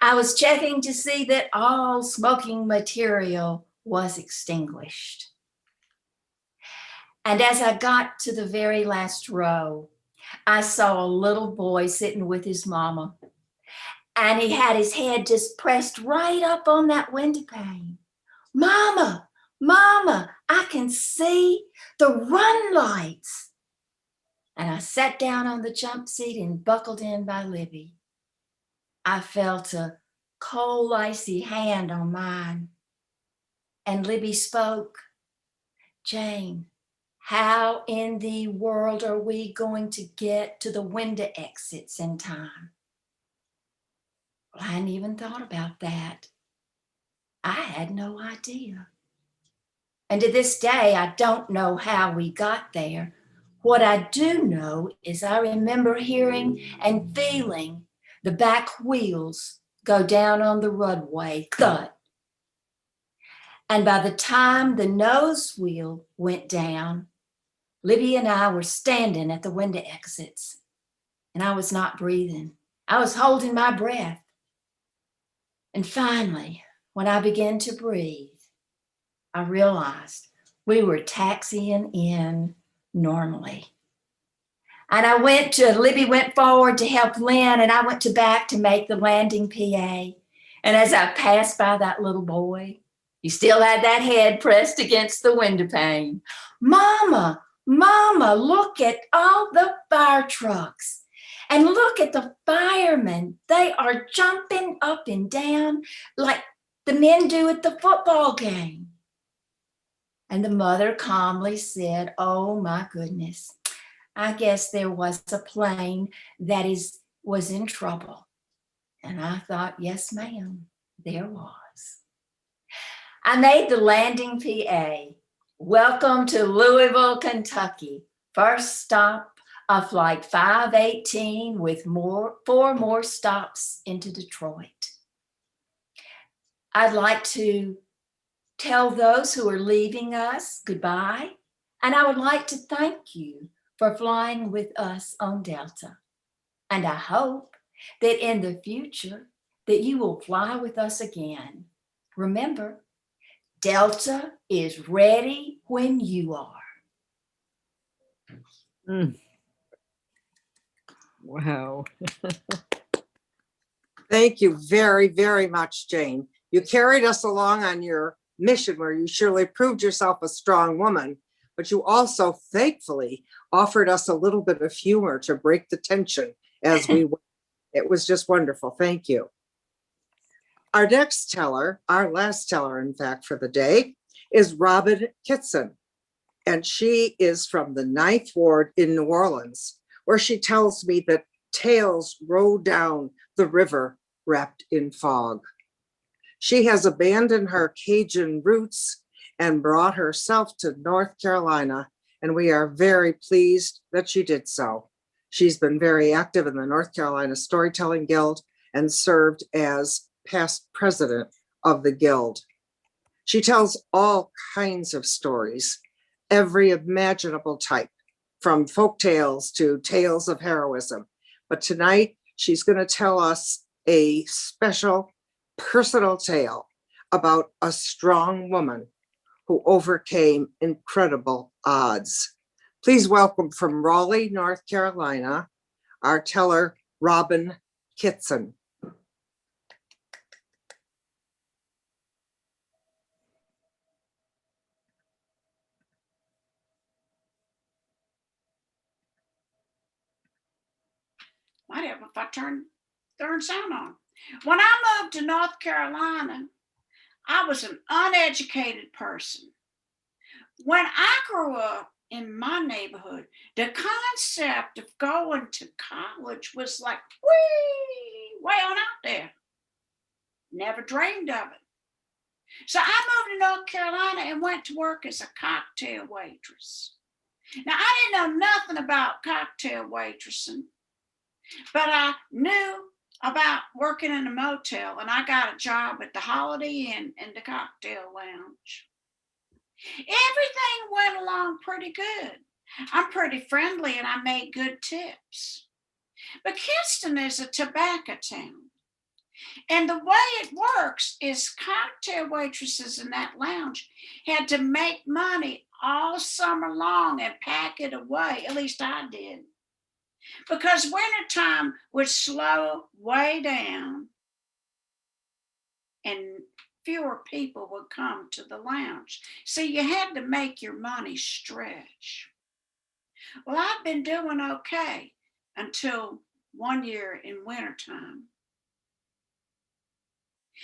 I was checking to see that all smoking material was extinguished. And as I got to the very last row, I saw a little boy sitting with his mama, and he had his head just pressed right up on that window pane. Mama, I can see the run lights. And I sat down on the jump seat and buckled in by Libby. I felt a cold, icy hand on mine. And Libby spoke, Jane, how in the world are we going to get to the window exits in time? Well, I hadn't even thought about that. I had no idea. And to this day, I don't know how we got there. What I do know is I remember hearing and feeling the back wheels go down on the roadway, thud. And by the time the nose wheel went down, Libby and I were standing at the window exits, and I was not breathing. I was holding my breath. And finally, when I began to breathe, I realized we were taxiing in normally. And Libby went forward to help Lynn, and I went to back to make the landing PA. And as I passed by that little boy, he still had that head pressed against the window pane. Mama, Mama, look at all the fire trucks. And look at the firemen. They are jumping up and down like the men do at the football game. And the mother calmly said, oh my goodness, I guess there was a plane that was in trouble. And I thought, yes, ma'am, there was. I made the landing PA. Welcome to Louisville, Kentucky. First stop of flight 518 with 4 more stops into Detroit. I'd like to tell those who are leaving us goodbye, and I would like to thank you for flying with us on Delta. And I hope that in the future that you will fly with us again. Remember, Delta is ready when you are. Wow. Thank you very, very much, Jane. You carried us along on your mission where you surely proved yourself a strong woman, but you also thankfully offered us a little bit of humor to break the tension as we went. It was just wonderful. Thank you. Our next teller, our last teller, in fact, for the day, is Robin Kitson. And she is from the 9th Ward in New Orleans, where she tells me that tales roll down the river wrapped in fog. She has abandoned her Cajun roots and brought herself to North Carolina, and we are very pleased that she did so. She's been very active in the North Carolina Storytelling Guild and served as past president of the Guild. She tells all kinds of stories, every imaginable type, from folk tales to tales of heroism. But tonight, she's going to tell us a special personal tale about a strong woman who overcame incredible odds. Please welcome from Raleigh, North Carolina, our teller, Robin Kitson. Might have if I turn sound on. When I moved to North Carolina, I was an uneducated person. When I grew up in my neighborhood, the concept of going to college was like, way on out there. Never dreamed of it. So I moved to North Carolina and went to work as a cocktail waitress. Now, I didn't know nothing about cocktail waitressing, but I knew about working in a motel, and I got a job at the Holiday Inn in the cocktail lounge. Everything went along pretty good. I'm pretty friendly and I made good tips. But Kinston is a tobacco town. And the way it works is cocktail waitresses in that lounge had to make money all summer long and pack it away. At least I did. Because wintertime would slow way down and fewer people would come to the lounge. So you had to make your money stretch. Well, I've been doing okay until one year in wintertime.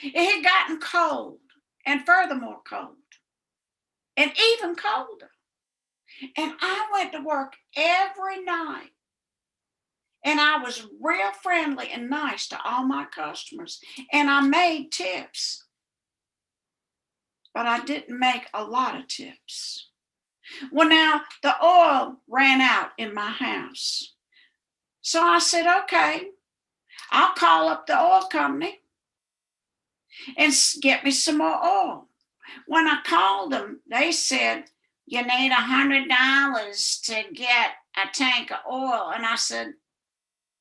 It had gotten cold and furthermore cold and even colder. And I went to work every night. And I was real friendly and nice to all my customers. And I made tips. But I didn't make a lot of tips. Well, now the oil ran out in my house. So I said, okay, I'll call up the oil company and get me some more oil. When I called them, they said, you need $100 to get a tank of oil. And I said,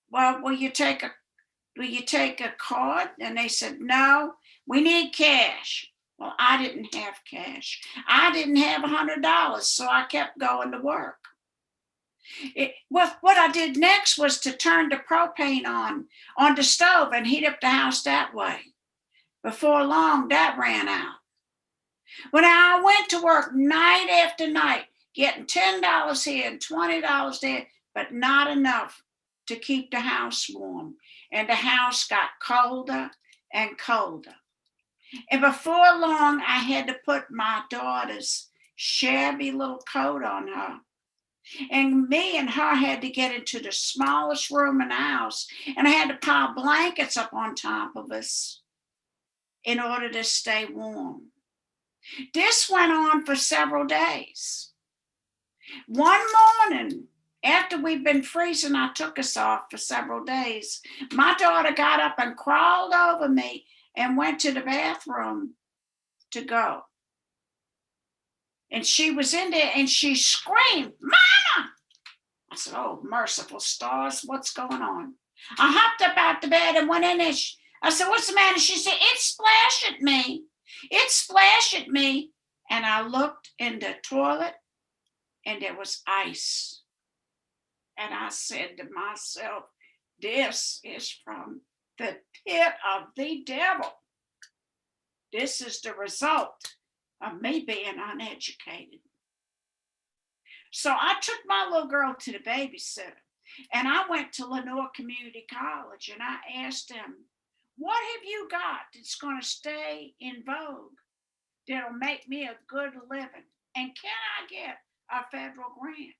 well, will you take a card? And they said, no, we need cash. Well, I didn't have cash. I didn't have $100, so I kept going to work. What I did next was to turn the propane on the stove and heat up the house that way. Before long, that ran out. When I went to work night after night, getting $10 here and $20 there, but not enough to keep the house warm. And the house got colder and colder. And before long, I had to put my daughter's shabby little coat on her. And me and her had to get into the smallest room in the house. And I had to pile blankets up on top of us in order to stay warm. This went on for several days. One morning, after we'd been freezing our took us off for several days, my daughter got up and crawled over me and went to the bathroom to go. And she was in there and she screamed, Mama! I said, oh, merciful stars, what's going on? I hopped up out the bed and went in there. I said, what's the matter? She said, it splashed at me. It splashed at me. And I looked in the toilet and there was ice. And I said to myself, this is from the pit of the devil. This is the result of me being uneducated. So I took my little girl to the babysitter and I went to Lenore Community College and I asked them, what have you got that's going to stay in vogue that'll make me a good living? And can I get a federal grant?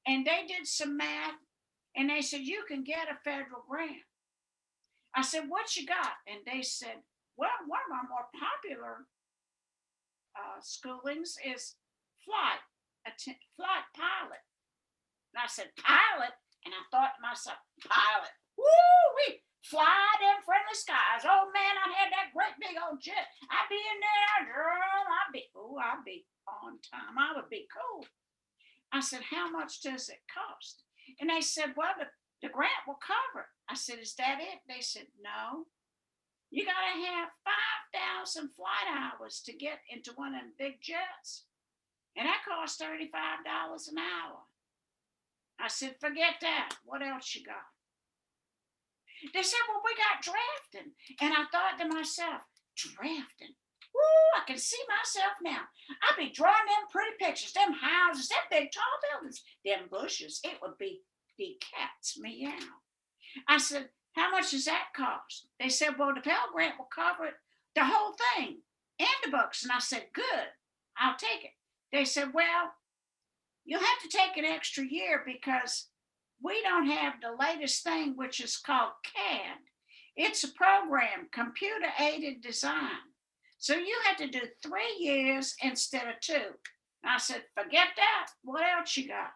And they did some math and they said, you can get a federal grant. I said, what you got? And they said, well, one of my more popular schoolings is flight pilot. And I said, pilot? And I thought to myself, pilot, woo-wee, fly them friendly skies. Oh man, I had that great big old jet. I'd be in there, girl, I'd be on time. I would be cool. I said, how much does it cost? And they said, well, the grant will cover it. I said, is that it? They said, no. You got to have 5,000 flight hours to get into one of them big jets. And that costs $35 an hour. I said, forget that. What else you got? They said, well, we got drafting. And I thought to myself, drafting? Woo, I can see myself now. I'd be drawing them pretty pictures, them houses, them big tall buildings, them bushes. It would be cat's meow. I said, how much does that cost? They said, well, the Pell Grant will cover it, the whole thing, and the books. And I said, good, I'll take it. They said, well, you'll have to take an extra year because we don't have the latest thing, which is called CAD. It's a program, computer-aided design. So you have to do 3 years instead of 2. And I said, forget that. What else you got?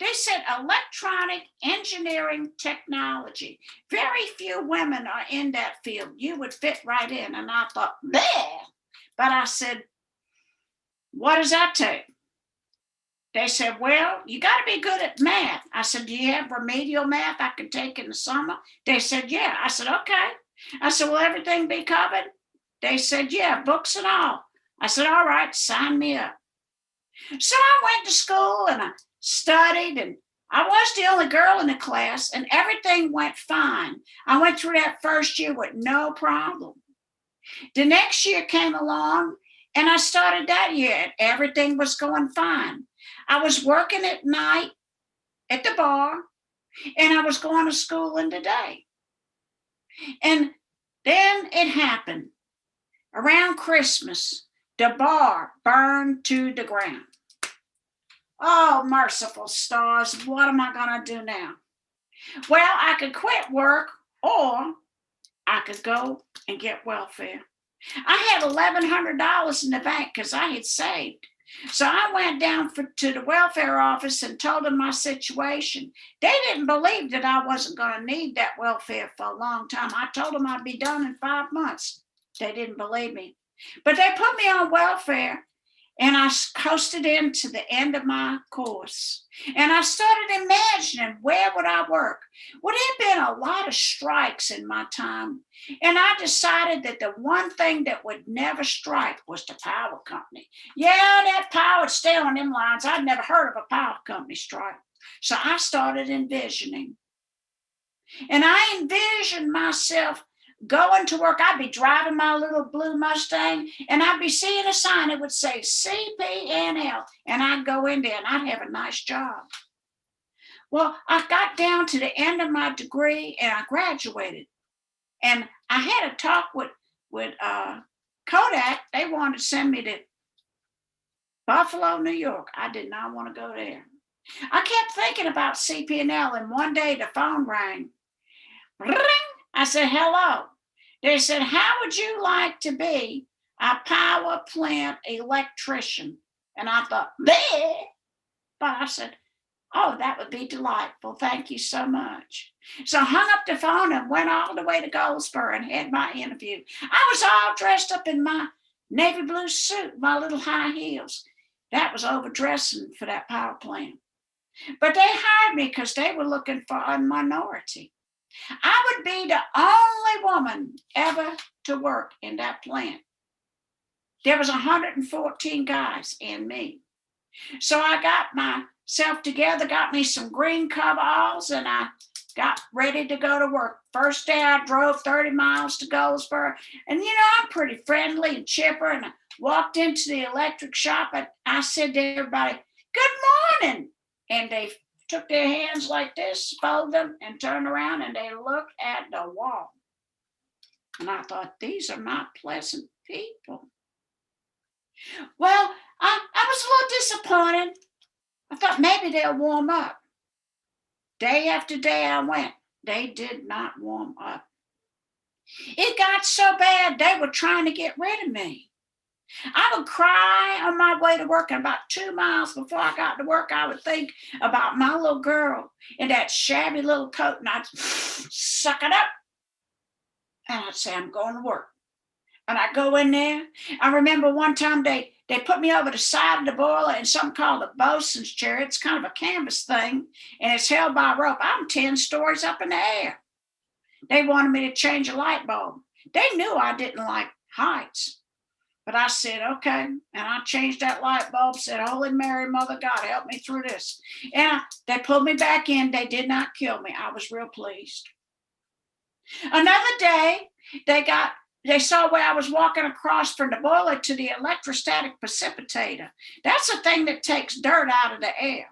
They said electronic engineering technology. Very few women are in that field. You would fit right in. And I thought, bleh. But I said, what does that take? They said, well, you got to be good at math. I said, do you have remedial math I can take in the summer? They said, yeah. I said, okay. I said, will everything be covered? They said, yeah, books and all. I said, all right, sign me up. So I went to school and I studied, and I was the only girl in the class, and everything went fine. I went through that first year with no problem. The next year came along, and I started that year, and everything was going fine. I was working at night at the bar, and I was going to school in the day. And then it happened. Around Christmas, the bar burned to the ground. Oh, merciful stars, what am I going to do now? Well, I could quit work or I could go and get welfare. I had $1,100 in the bank because I had saved. So I went down to the welfare office and told them my situation. They didn't believe that I wasn't going to need that welfare for a long time. I told them I'd be done in 5 months. They didn't believe me. But they put me on welfare, and I coasted into the end of my course. And I started imagining, where would I work? Well, there had been a lot of strikes in my time. And I decided that the one thing that would never strike was the power company. Yeah, that power would stay on them lines. I'd never heard of a power company strike. So I started envisioning. And I envisioned myself going to work. I'd be driving my little blue Mustang, and I'd be seeing a sign that would say CPNL, and I'd go in there and I'd have a nice job. Well, I got down to the end of my degree and I graduated. And I had a talk with Kodak. They wanted to send me to Buffalo, New York. I did not want to go there. I kept thinking about CPNL, and one day the phone rang. Ring! I said, hello. They said, how would you like to be a power plant electrician? And I thought, bleh. But I said, oh, that would be delightful. Thank you so much. So I hung up the phone and went all the way to Goldsboro and had my interview. I was all dressed up in my navy blue suit, my little high heels. That was overdressing for that power plant. But they hired me because they were looking for a minority. I would be the only woman ever to work in that plant. There was 114 guys and me. So I got myself together, got me some green coveralls, and I got ready to go to work. First day I drove 30 miles to Goldsboro. And, I'm pretty friendly and chipper. And I walked into the electric shop, and I said to everybody, good morning. And they took their hands like this, folded them, and turned around, and they looked at the wall. And I thought, these are not pleasant people. Well, I was a little disappointed. I thought maybe they'll warm up. Day after day I went. They did not warm up. It got so bad, they were trying to get rid of me. I would cry on my way to work, and about 2 miles before I got to work, I would think about my little girl in that shabby little coat, and I'd suck it up. And I'd say, I'm going to work. And I go in there. I remember one time they put me over the side of the boiler in something called a bosun's chair. It's kind of a canvas thing, and it's held by a rope. I'm 10 stories up in the air. They wanted me to change a light bulb. They knew I didn't like heights. But I said, okay. And I changed that light bulb, said, Holy Mary, Mother God, help me through this. And they pulled me back in. They did not kill me. I was real pleased. Another day, they saw where I was walking across from the boiler to the electrostatic precipitator. That's a thing that takes dirt out of the air.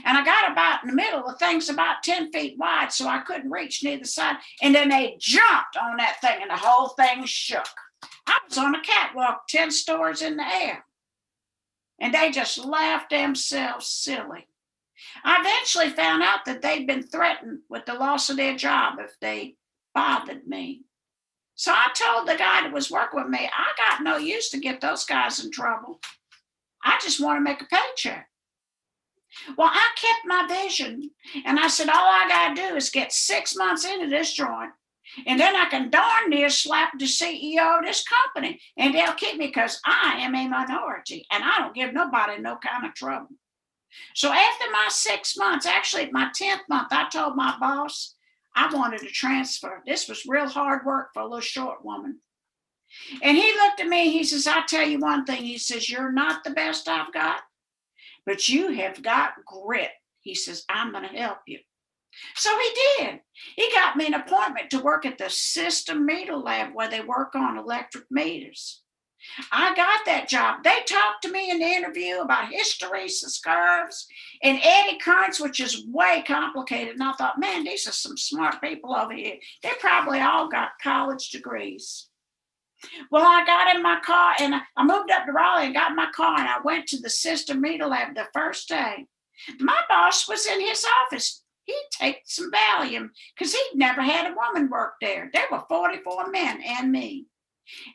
And I got about in the middle. The thing's about 10 feet wide, so I couldn't reach neither side. And then they jumped on that thing, and the whole thing shook. I was on a catwalk 10 stories in the air. And they just laughed themselves silly. I eventually found out that they'd been threatened with the loss of their job if they bothered me. So I told the guy that was working with me, I got no use to get those guys in trouble. I just want to make a paycheck. Well, I kept my vision, and I said, all I got to do is get 6 months into this joint, and then I can darn near slap the CEO of this company, and they'll keep me because I am a minority, and I don't give nobody no kind of trouble. So after my 6 months, actually my 10th month, I told my boss I wanted to transfer. This was real hard work for a little short woman. And he looked at me, he says, I'll tell you one thing. He says, you're not the best I've got, but you have got grit. He says, I'm going to help you. So he did. He got me an appointment to work at the system meter lab where they work on electric meters. I got that job. They talked to me in the interview about hysteresis curves and eddy currents, which is way complicated. And I thought, man, these are some smart people over here. They probably all got college degrees. Well, I got in my car and I moved up to Raleigh and got in my car and I went to the Sister Meter Lab the first day. My boss was in his office. He'd take some Valium because he'd never had a woman work there. There were 44 men and me.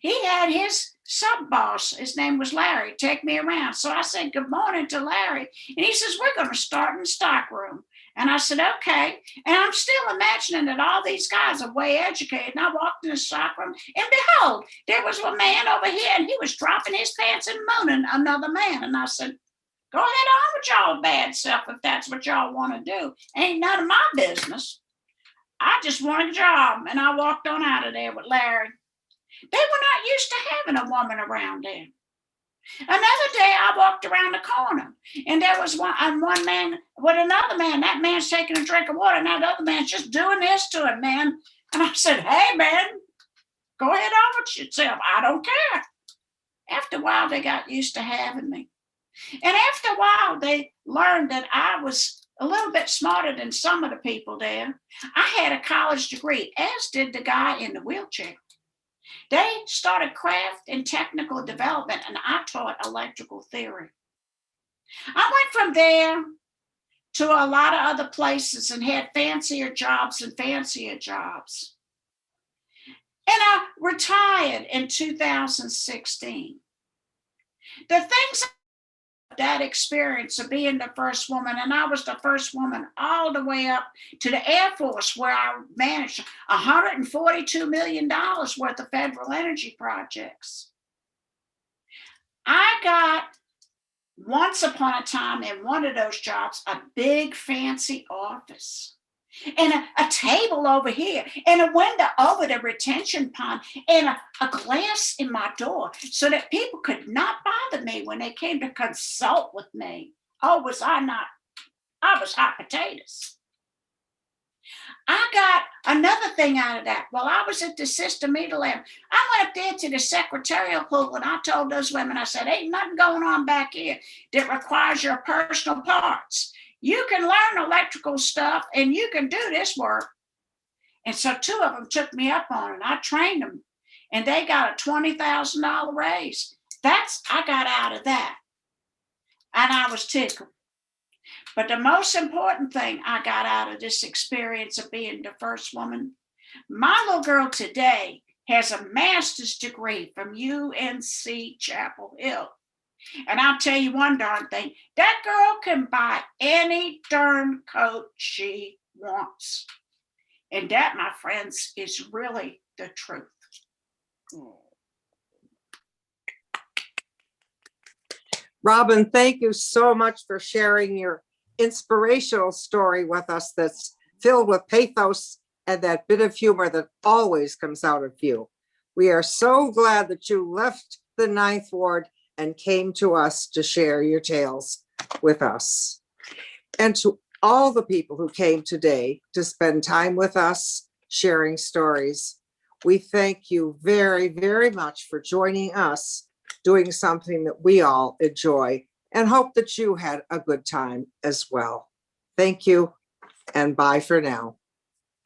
He had his sub boss, his name was Larry, take me around. So I said, good morning to Larry. And he says, we're going to start in the stock room. And I said, okay. And I'm still imagining that all these guys are way educated. And I walked in the stock room and behold, there was a man over here and he was dropping his pants and mooning another man. And I said, go ahead on with y'all bad self if that's what y'all want to do. Ain't none of my business. I just want a job. And I walked on out of there with Larry. They were not used to having a woman around there. Another day I walked around the corner and there was one man with another man. That man's taking a drink of water and that other man's just doing this to him, man. And I said, hey, man, go ahead on with yourself. I don't care. After a while, they got used to having me. And after a while, they learned that I was a little bit smarter than some of the people there. I had a college degree, as did the guy in the wheelchair. They started craft and technical development, and I taught electrical theory. I went from there to a lot of other places and had fancier jobs and fancier jobs. And I retired in 2016. The things that experience of being the first woman, and I was the first woman all the way up to the Air Force, where I managed $142 million worth of federal energy projects. I got, once upon a time in one of those jobs, a big fancy office and a table over here and a window over the retention pond and a glass in my door so that people could not bother me when they came to consult with me. Oh, was I not? I was hot potatoes. I got another thing out of that. While I was at the Sister Meter Lab, I went up there to the secretarial pool and I told those women, I said, ain't nothing going on back here that requires your personal parts. You can learn electrical stuff and you can do this work. And so two of them took me up on it. I trained them and they got a $20,000 raise. That's, I got out of that. And I was tickled. But the most important thing I got out of this experience of being the first woman, my little girl today has a master's degree from UNC Chapel Hill. And I'll tell you one darn thing, that girl can buy any darn coat she wants. And that, my friends, is really the truth. Robin, thank you so much for sharing your inspirational story with us that's filled with pathos and that bit of humor that always comes out of you. We are so glad that you left the Ninth Ward and came to us to share your tales with us. And to all the people who came today to spend time with us, sharing stories, we thank you very, very much for joining us, doing something that we all enjoy, and hope that you had a good time as well. Thank you, and bye for now.